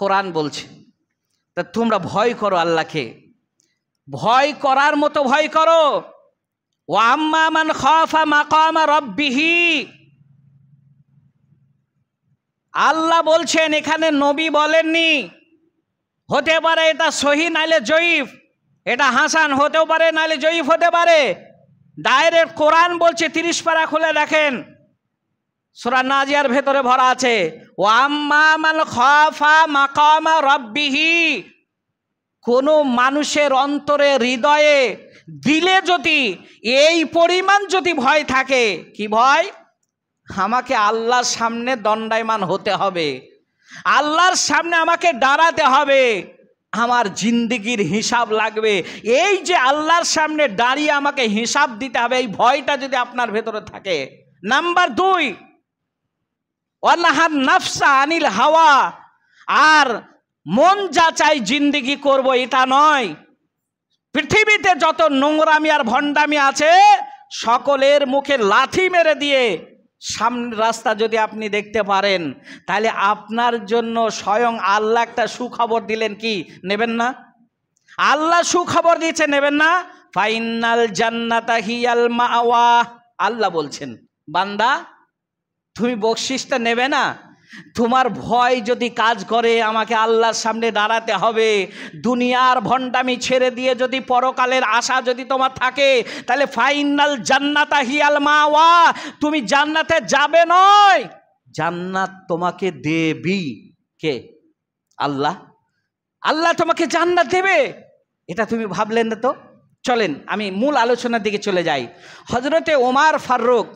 কোরআন বলছে। তা তোমরা ভয় করো আল্লাহকে, ভয় করার মতো ভয় করো। ওয়া আম্মা মান খাফা মাকামা রাব্বিহি, আল্লাহ বলছেন, এখানে নবী বলেননি। হতে পারে এটা সহি নাইলে জয়ীফ, এটা হাসান হতেও পারে নাইলে জয়ীফ হতে পারে। ডাইরেক্ট কোরআন বলছে, 30 পারা খুলে দেখেন, সূরা নাজিয়ার ভেতরে ভরা আছে, ওয়া আম্মা মান খাফা মাকামা রাব্বিহি। কোনো মানুষের অন্তরে, হৃদয়ে, দিলে যদি এই পরিমাণ যদি ভয় থাকে, কি ভয়? আমাকে আল্লাহর সামনে দণ্ডায়মান হতে হবে, আল্লাহর সামনে আমাকে দাঁড়াতে হবে, আমার জিন্দেগির হিসাব লাগবে। এই যে আল্লাহর সামনে দাঁড়িয়ে আমাকে হিসাব দিতে হবে, এই ভয়টা যদি আপনার ভেতরে থাকে। নাম্বার 2, ওয়ানাহার নাফসা আনিল হাওয়া, আর মন যা চাই জিন্দেগি করব এটা নয়। পৃথিবীতে যত নোংরামি আর ভণ্ডামি আছে সকলের মুখে লাথি মেরে দিয়ে সামনের রাস্তা যদি আপনি দেখতে পারেন, তাহলে আপনার জন্য স্বয়ং আল্লাহ একটা সুখবর দিলেন, কি নেবেন না? আল্লাহ সুখবর দিয়েছে, নেবেন না? ফাইনাল জান্নাতা হিয়াল মাওয়া। আল্লাহ বলছেন, বান্দা তুমি বকশিসটা নেবে না? তোমার ভয় যদি কাজ করে আমাকে আল্লাহর সামনে দাঁড়াতে হবে, দুনিয়ার ভণ্ডামি ছেড়ে দিয়ে যদি পরকালের আশা যদি তোমার থাকে, তাহলে ফাইনাল জান্নাতা হিয়াল মাওয়া, তুমি জান্নাতে যাবে নয়, জান্নাত তোমাকে দেবি কে? আল্লাহ। আল্লাহ তোমাকে জান্নাত দেবে, এটা তুমি ভাবলেন না তো? চলেন আমি মূল আলোচনার দিকে চলে যাই। হযরতে ওমর ফারুক